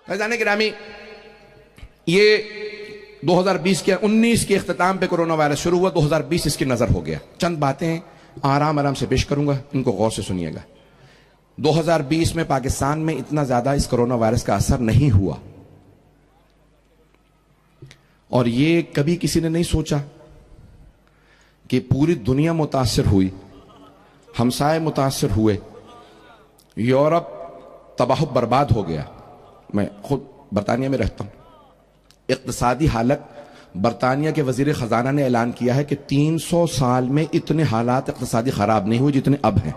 فیضان گرامی، یہ 2020 کے 19 کے اختتام پہ کرونا وائرس شروع ہوا، 2020 اس کی نظر ہو گیا۔ چند باتیں آرام سے پیش کروں گا، ان کو غور سے سنیے گا۔ 2020 میں پاکستان میں اتنا زیادہ اس کرونا وائرس کا اثر نہیں ہوا، اور یہ کبھی کسی نے نہیں سوچا کہ پوری دنیا متاثر ہوئی، ہمسائے متاثر ہوئے، یورپ تباہ و برباد ہو گیا۔ میں خود برطانیہ میں رہتا ہوں، اقتصادی حالت برطانیہ کے وزیر خزانہ نے اعلان کیا ہے کہ 300 سال میں اتنے حالات اقتصادی خراب نہیں ہوئے جتنے اب ہیں۔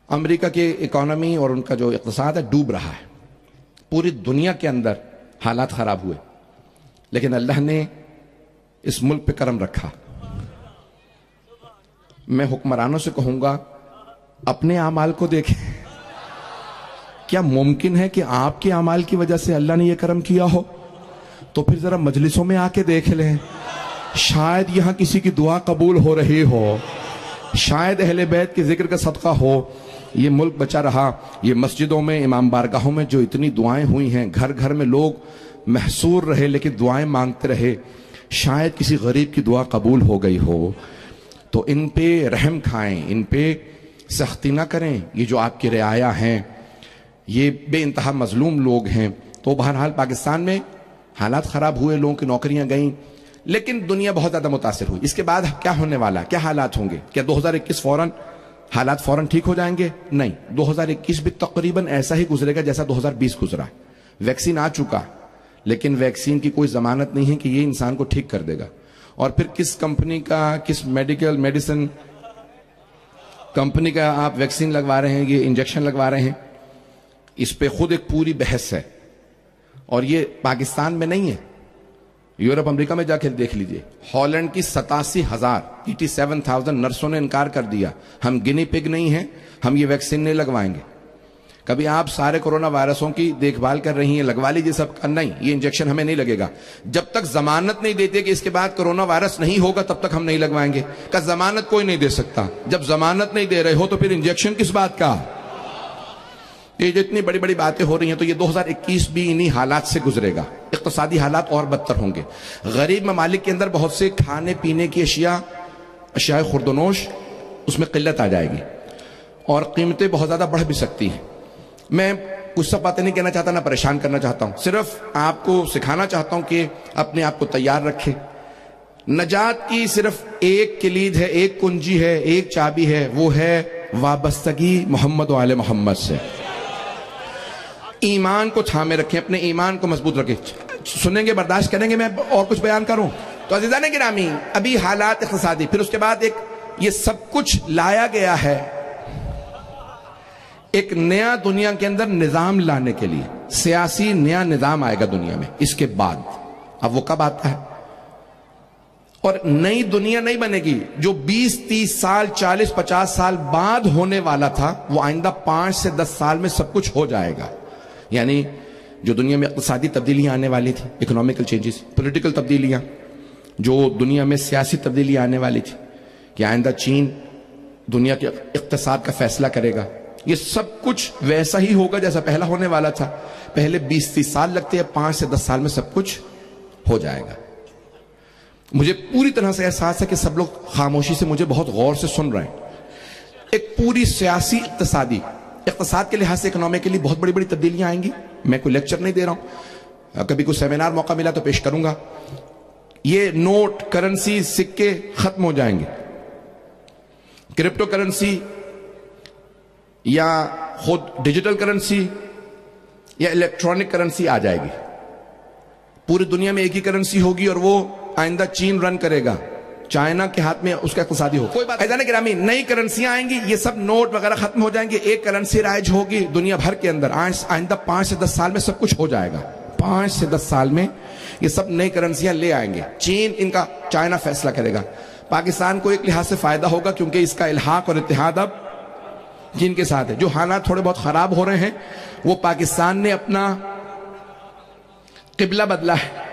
امریکہ کی اکانومی اور ان کا جو اقتصاد ہے ڈوب رہا ہے، پوری دنیا کے اندر حالات خراب ہوئے، لیکن اللہ نے اس ملک پہ کرم رکھا۔ میں حکمرانوں سے کہوں گا اپنے اعمال کو دیکھیں، کیا ممکن ہے کہ آپ کے اعمال کی وجہ سے اللہ نے یہ کرم کیا ہو؟ تو پھر ذرا مجلسوں میں آ کے دیکھ لیں، شاید یہاں کسی کی دعا قبول ہو رہی ہو، شاید اہل بیت کے ذکر کا صدقہ ہو، یہ ملک بچا رہا۔ یہ مسجدوں میں، امام بارگاہوں میں جو اتنی دعائیں ہوئی ہیں، گھر گھر میں لوگ محصور رہے لیکن دعائیں مانگتے رہے، شاید کسی غریب کی دعا قبول ہو گئی ہو۔ تو ان پہ رحم کھائیں، ان پہ سختی نہ کریں۔ یہ جو آپ کی رعایا ہیں، یہ بے انتہا مظلوم لوگ ہیں۔ تو بہرحال پاکستان میں حالات خراب ہوئے، لوگوں کی نوکریاں گئیں، لیکن دنیا بہت زیادہ متاثر ہوئی۔ اس کے بعد کیا ہونے والا، کیا حالات ہوں گے؟ کیا 2021 حالات فوراً ٹھیک ہو جائیں گے؟ نہیں، 2021 بھی تقریباً ایسا ہی گزرے گا جیسا 2020 گزرا۔ ویکسین آ چکا، لیکن ویکسین کی کوئی ضمانت نہیں ہے کہ یہ انسان کو ٹھیک کر دے گا۔ اور پھر کس کمپنی کا، کس میڈیسن کمپنی کا آپ ویکسین لگوا رہے ہیں، یہ انجیکشن لگوا رہے ہیں، اس پہ خود ایک پوری بحث ہے۔ اور یہ پاکستان میں نہیں ہے، یورپ امریکہ میں جا کے دیکھ لیجئے۔ ہالینڈ کی 87,000 نرسوں نے انکار کر دیا، ہم گنی پگ نہیں ہیں، ہم یہ ویکسین نہیں لگوائیں گے۔ کبھی آپ سارے کرونا وائرسوں کی دیکھ بھال کر رہی ہیں، لگوا لیجئے سب کا، نہیں، یہ انجیکشن ہمیں نہیں لگے گا۔ جب تک ضمانت نہیں دیتے کہ اس کے بعد کرونا وائرس نہیں ہوگا تب تک ہم نہیں لگوائیں گے۔ کا ضمانت کوئی نہیں دے سکتا، جب ضمانت نہیں دے رہے ہو تو پھر انجیکشن کس بات کا؟ یہ جتنی بڑی بڑی باتیں ہو رہی ہیں، تو یہ 2021 بھی انہی حالات سے گزرے گا۔ اقتصادی حالات اور بدتر ہوں گے۔ غریب ممالک کے اندر بہت سے کھانے پینے کی اشیاء خوردونوش، اس میں قلت آ جائے گی، اور قیمتیں بہت زیادہ بڑھ بھی سکتی ہیں۔ میں کچھ سب باتیں نہیں کہنا چاہتا، نہ پریشان کرنا چاہتا ہوں، صرف آپ کو سکھانا چاہتا ہوں کہ اپنے آپ کو تیار رکھیں۔ نجات کی صرف ایک کلید ہے، ایک کنجی ہے، ایک چابی ہے، وہ ہے وابستگی محمد و آل محمد سے۔ ایمان کو تھامے رکھیں، اپنے ایمان کو مضبوط رکھیں۔ سنیں گے، برداشت کریں گے میں اور کچھ بیان کروں؟ تو عزیزان گرامی، ابھی حالات اقتصادی، پھر اس کے بعد یہ سب کچھ لایا گیا ہے ایک نیا دنیا کے اندر نظام لانے کے لیے، سیاسی نیا نظام آئے گا دنیا میں اس کے بعد۔ اب وہ کب آتا ہے؟ اور نئی دنیا نہیں بنے گی، جو 20 30 سال 40 50 سال بعد ہونے والا تھا وہ آئندہ 5 سے 10 سال میں سب کچھ ہو جائے گا۔ یعنی جو دنیا میں اقتصادی تبدیلیاں آنے والی تھی، اکنامیکل چینجز، پولیٹیکل تبدیلیاں، جو دنیا میں سیاسی تبدیلیاں آنے والی تھی کہ آئندہ چین دنیا کے اقتصاد کا فیصلہ کرے گا، یہ سب کچھ ویسا ہی ہوگا جیسا پہلا ہونے والا تھا۔ پہلے 20 30 سال لگتے ہیں، 5 سے 10 سال میں سب کچھ ہو جائے گا۔ مجھے پوری طرح سے احساس ہے کہ سب لوگ خاموشی سے مجھے بہت غور سے سن رہے ہیں۔ ایک پوری سیاسی اقتصاد کے لحاظ سے اکنامیکلی بہت بڑی بڑی تبدیلیاں آئیں گی۔ میں کوئی لیکچر نہیں دے رہا ہوں، کبھی کوئی سیمینار موقع ملا تو پیش کروں گا۔ یہ نوٹ، کرنسی، سکے ختم ہو جائیں گے، کرپٹو کرنسی یا خود ڈیجیٹل کرنسی یا الیکٹرانک کرنسی آ جائے گی۔ پوری دنیا میں ایک ہی کرنسی ہوگی، اور وہ آئندہ چین رن کرے گا، چائنا کے ہاتھ میں اس کا اقتصادی ہوگا۔ کوئی بات نہیں گرامی، نئی کرنسیاں آئیں گی، یہ سب نوٹ وغیرہ ختم ہو جائیں گے، ایک کرنسی رائج ہوگی دنیا بھر کے اندر۔ آئندہ 5 سے 10 سال میں سب کچھ ہو جائے گا۔ 5 سے 10 سال میں یہ سب نئی کرنسیاں لے آئیں گے، چین ان کا، چائنا فیصلہ کرے گا۔ پاکستان کو ایک لحاظ سے فائدہ ہوگا کیونکہ اس کا الحاق اور اتحاد اب جن کے ساتھ ہے۔ جو حالات تھوڑے بہت خراب ہو رہے ہیں، وہ پاکستان نے اپنا قبلہ بدلا ہے،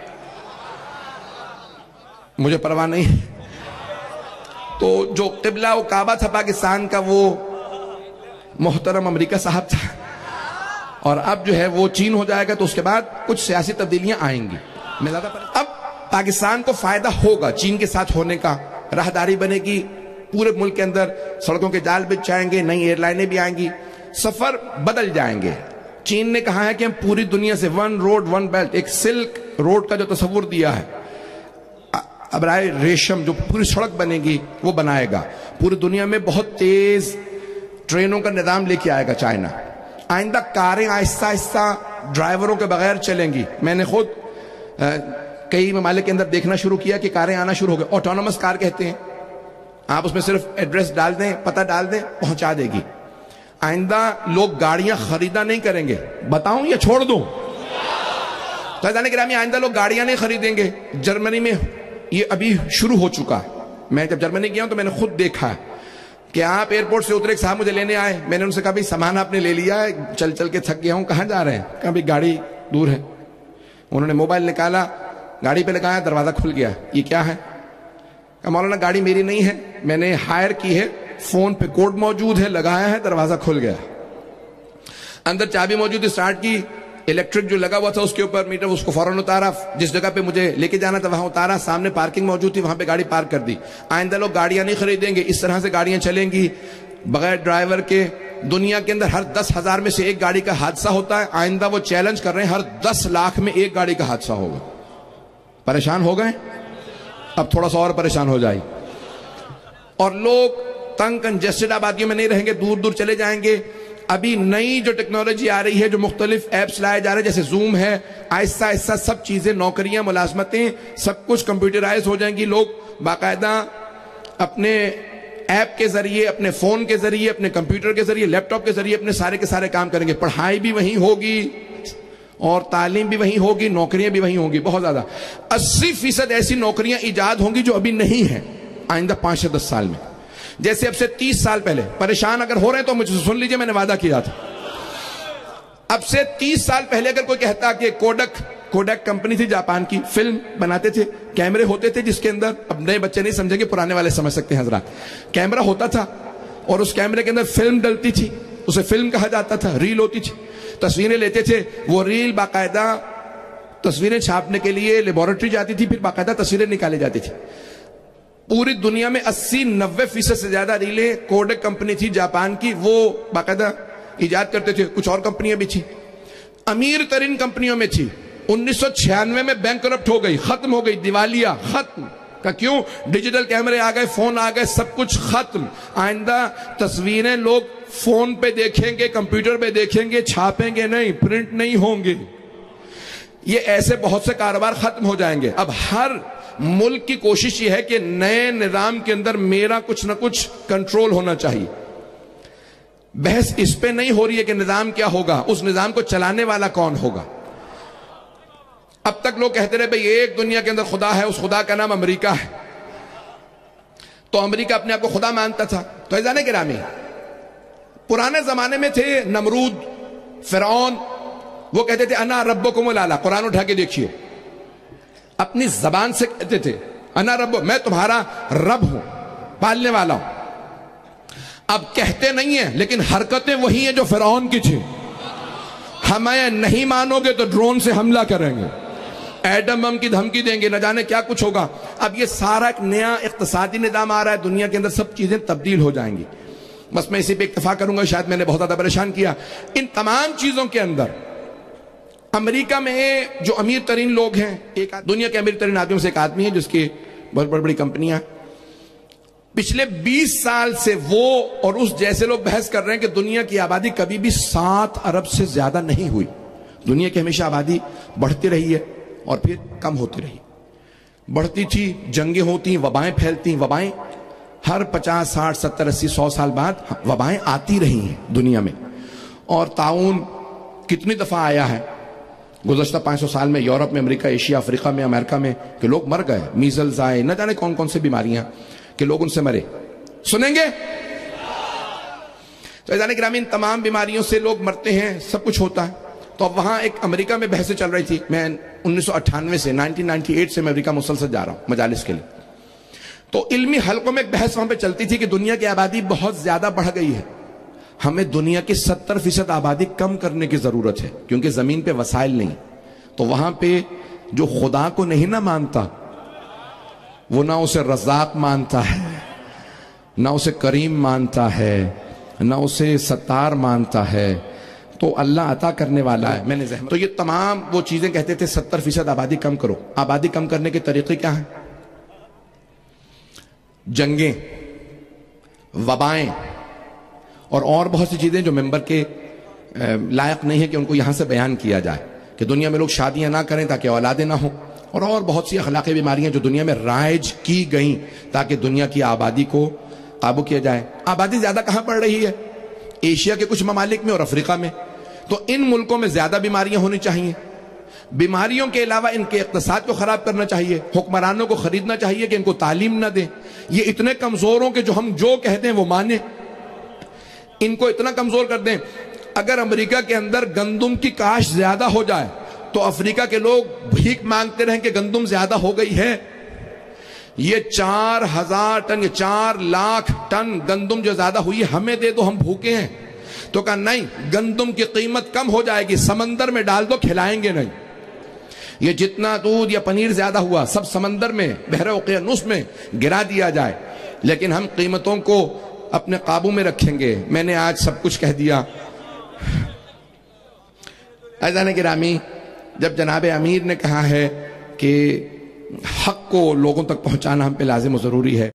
مجھے پرواہ نہیں۔ تو جو قبلہ و کعبہ تھا پاکستان کا، وہ محترم امریکہ صاحب تھا، اور اب جو ہے وہ چین ہو جائے گا تو اس کے بعد کچھ سیاسی تبدیلیاں آئیں گی. اب پاکستان کو فائدہ ہوگا چین کے ساتھ ہونے کا. راہداری بنے گی پورے ملک کے اندر, سڑکوں کے جال بچ جائیں گے, نئی ایئر لائنیں بھی آئیں گی, سفر بدل جائیں گے. چین نے کہا ہے کہ ہم پوری دنیا سے ون روڈ ون بیلٹ, ایک سلک روڈ کا جو تصور دیا ہے, ابرائے ریشم جو پوری سڑک بنے گی وہ بنائے گا. پوری دنیا میں بہت تیز ٹرینوں کا نظام لے کے آئے گا چائنا. آئندہ کاریں آہستہ آہستہ ڈرائیوروں کے بغیر چلیں گی. میں نے خود کئی ممالک کے اندر دیکھنا شروع کیا کہ کاریں آنا شروع ہو گئے. آٹونومس کار کہتے ہیں, آپ اس میں صرف ایڈریس ڈال دیں, پتہ ڈال دیں, پہنچا دے گی. آئندہ لوگ گاڑیاں خریدا نہیں کریں گے. بتاؤں یا چھوڑ دوں؟ فیضان گرامی, آئندہ لوگ گاڑیاں نہیں خریدیں گے. جرمنی میں یہ ابھی شروع ہو چکا ہے. میں جب جرمنی گیا ہوں تو میں نے خود دیکھا ہے کہ آپ ایئرپورٹ سے اترے, ایک صاحب مجھے لینے آئے, میں نے ان سے کہا بھائی سامان آپ نے لے لیا ہے؟ چل چل کے تھک گیا ہوں. کہاں جا رہے ہیں؟ کہا بھائی گاڑی دور ہے. انہوں نے موبائل نکالا, گاڑی پہ لگایا, دروازہ کھل گیا. یہ کیا ہے؟ کہا مولانا گاڑی میری نہیں ہے, میں نے ہائر کی ہے, فون پہ کوڈ موجود ہے, لگایا ہے, دروازہ کھل گیا. اندر چابی موجود ہے, اسٹارٹ کی, الیکٹرک جو لگا ہوا تھا اس کے اوپر میٹر, اس کو فوراً اتارا, جس جگہ پہ مجھے لے کے جانا تھا وہاں اتارا, سامنے پارکنگ موجود تھی وہاں پہ گاڑی پارک کر دی. آئندہ لوگ گاڑیاں نہیں خریدیں گے, اس طرح سے گاڑیاں چلیں گی بغیر ڈرائیور کے. دنیا کے اندر ہر 10,000 میں سے ایک گاڑی کا حادثہ ہوتا ہے. آئندہ وہ چیلنج کر رہے ہیں ہر 10 لاکھ میں ایک گاڑی کا حادثہ ہوگا. پریشان ہو گئے؟ اب تھوڑا سا اور پریشان ہو جائے. اور لوگ تنگ کنجسٹڈ آبادیوں میں نہیں رہیں گے, دور دور چلے جائیں گے. ابھی نئی جو ٹیکنالوجی آ رہی ہے, جو مختلف ایپس لائے جا رہے ہیں, جیسے زوم ہے, آہستہ آہستہ سب چیزیں, نوکریاں, ملازمتیں, سب کچھ کمپیوٹرائز ہو جائیں گی. لوگ باقاعدہ اپنے ایپ کے ذریعے, اپنے فون کے ذریعے, اپنے کمپیوٹر کے ذریعے, لیپ ٹاپ کے ذریعے اپنے سارے کے سارے کام کریں گے. پڑھائی بھی وہیں ہوگی اور تعلیم بھی وہیں ہوگی, نوکریاں بھی وہیں ہوں گی. بہت زیادہ 80% ایسی نوکریاں ایجاد ہوں گی جو ابھی نہیں ہیں آئندہ 5 سے 10 سال میں. جیسے اب سے 30 سال پہلے, پریشان اگر ہو رہے ہیں تو مجھے سن لیجئے, میں نے وعدہ کیا تھا. اب سے 30 سال پہلے اگر کوئی کہتا کہ کوڈک کمپنی تھی جاپان کی, فلم بناتے تھے, کیمرے ہوتے تھے جس کے اندر, اب نئے بچے نہیں سمجھیں گے, پرانے والے سمجھ سکتے ہیں حضرات. کیمرہ ہوتا تھا اور اس کیمرے کے اندر فلم ڈلتی تھی, اسے فلم کہا جاتا تھا. ریل ہوتی تھی, تصویریں لیتے تھے. وہ ریل باقاعدہ تصویریں چھاپنے کے لیے لیبارٹری جاتی تھی, پھر باقاعدہ تصویریں نکالی جاتی تھی. پوری دنیا میں 80-90% سے زیادہ ریلیں کوڈک کمپنی تھی جاپان کی, وہ باقاعدہ ایجاد کرتے تھے. کچھ اور کمپنیاں بھی تھی, امیر ترین کمپنیوں میں تھی. 1996 میں بینکرپٹ ہو گئی, ختم ہو گئی, دیوالیہ, ختم. کا کیوں؟ ڈیجیٹل کیمرے آ گئے, فون آ گئے, سب کچھ ختم. آئندہ تصویریں لوگ فون پہ دیکھیں گے, کمپیوٹر پہ دیکھیں گے, چھاپیں گے نہیں, پرنٹ نہیں ہوں گے. یہ ایسے بہت سے کاروبار ختم ہو جائیں گے. اب ہر ملک کی کوشش یہ ہے کہ نئے نظام کے اندر میرا کچھ نہ کچھ کنٹرول ہونا چاہیے. بحث اس پہ نہیں ہو رہی ہے کہ نظام کیا ہوگا, اس نظام کو چلانے والا کون ہوگا. اب تک لوگ کہتے رہے بھئی ایک دنیا کے اندر خدا ہے, اس خدا کا نام امریکہ ہے. تو امریکہ اپنے آپ کو خدا مانتا تھا. تو عزیزان گرامی, پرانے زمانے میں تھے نمرود, فرعون, وہ کہتے تھے انا ربکم الاعلی. قرآن اٹھا کے دیکھیے, اپنی زبان سے کہتے تھے انا رب, میں تمہارا رب ہوں, پالنے والا ہوں. اب کہتے نہیں ہیں لیکن حرکتیں وہی ہیں جو فرعون کی تھی. ہمیں نہیں مانو گے تو ڈرون سے حملہ کریں گے, ایٹم بم کی دھمکی دیں گے, نہ جانے کیا کچھ ہوگا. اب یہ سارا ایک نیا اقتصادی نظام آ رہا ہے دنیا کے اندر, سب چیزیں تبدیل ہو جائیں گی. بس میں اسی پہ اکتفا کروں گا, شاید میں نے بہت زیادہ پریشان کیا. ان تمام چیزوں کے اندر امریکہ میں جو امیر ترین لوگ ہیں, ایک دنیا کے امیر ترین آدمیوں سے ایک آدمی ہے جس کی بہت بڑی کمپنیاں, پچھلے 20 سال سے وہ اور اس جیسے لوگ بحث کر رہے ہیں کہ دنیا کی آبادی کبھی بھی 7 ارب سے زیادہ نہیں ہوئی. دنیا کی ہمیشہ آبادی بڑھتی رہی ہے اور پھر کم ہوتی رہی. بڑھتی تھی, جنگیں ہوتی, وبائیں پھیلتی. وبائیں ہر 50, 60, 70, 80, 100 سال بعد وبائیں آتی رہی ہیں دنیا میں. اور طاعون کتنی دفعہ آیا ہے گزشتہ 500 سال میں, یورپ میں, امریکہ, ایشیا, افریقہ میں, امریکہ میں, کہ لوگ مر گئے. میزلز آئے, نہ جانے کون کون سے بیماریاں کہ لوگ ان سے مرے. سنیں گے؟ تو عزیزان گرامی, ان تمام بیماریوں سے لوگ مرتے ہیں, سب کچھ ہوتا ہے. تو اب وہاں ایک امریکہ میں بحثیں چل رہی تھی. میں 1998 سے 1998 سے میں امریکہ مسلسل جا رہا ہوں مجالس کے لیے. تو علمی حلقوں میں ایک بحث وہاں پہ چلتی تھی کہ دنیا کی آبادی بہت زیادہ بڑھ گئی ہے, ہمیں دنیا کی 70% آبادی کم کرنے کی ضرورت ہے، کیونکہ زمین پہ وسائل نہیں. تو وہاں پہ جو خدا کو نہیں نہ مانتا، وہ نہ اسے رزاق مانتا ہے، نہ اسے کریم مانتا ہے، نہ اسے ستار مانتا ہے. تو اللہ عطا کرنے والا ہے. میں نے تو یہ تمام وہ چیزیں کہتے تھے 70% آبادی کم کرو. آبادی کم کرنے کے طریقے کیا ہیں؟ جنگیں، وبائیں اور بہت سی چیزیں جو ممبر کے لائق نہیں ہے کہ ان کو یہاں سے بیان کیا جائے، کہ دنیا میں لوگ شادیاں نہ کریں تاکہ اولادیں نہ ہوں، اور بہت سی اخلاقی بیماریاں جو دنیا میں رائج کی گئیں تاکہ دنیا کی آبادی کو قابو کیا جائے. آبادی زیادہ کہاں پڑ رہی ہے؟ ایشیا کے کچھ ممالک میں اور افریقہ میں. تو ان ملکوں میں زیادہ بیماریاں ہونی چاہیے. بیماریوں کے علاوہ ان کے اقتصاد کو خراب کرنا چاہیے، حکمرانوں کو خریدنا چاہیے کہ ان کو تعلیم نہ دیں. یہ اتنے کمزوروں کے جو ہم جو کہتے ہیں وہ مانیں، ان کو اتنا کمزور کر دیں. اگر امریکہ کے اندر گندم کی کاشت زیادہ ہو جائے تو افریقہ کے لوگ بھیک مانگتے رہیں کہ گندم زیادہ ہو گئی ہے. یہ 4000 ٹن، یہ 4 لاکھ ٹن گندم جو زیادہ ہوئی ہے ہمیں دے دو، ہم بھوکے ہیں. تو کہا نہیں، گندم کی قیمت کم ہو جائے گی، سمندر میں ڈال دو، کھلائیں گے نہیں. یہ جتنا دودھ یا پنیر زیادہ ہوا سب سمندر میں، بحر اوقیانوس میں گرا دیا جائے، لیکن ہم قیمتوں کو اپنے قابو میں رکھیں گے. میں نے آج سب کچھ کہہ دیا. عزیزان گرامی، جب جناب امیر نے کہا ہے کہ حق کو لوگوں تک پہنچانا ہم پہ لازم و ضروری ہے،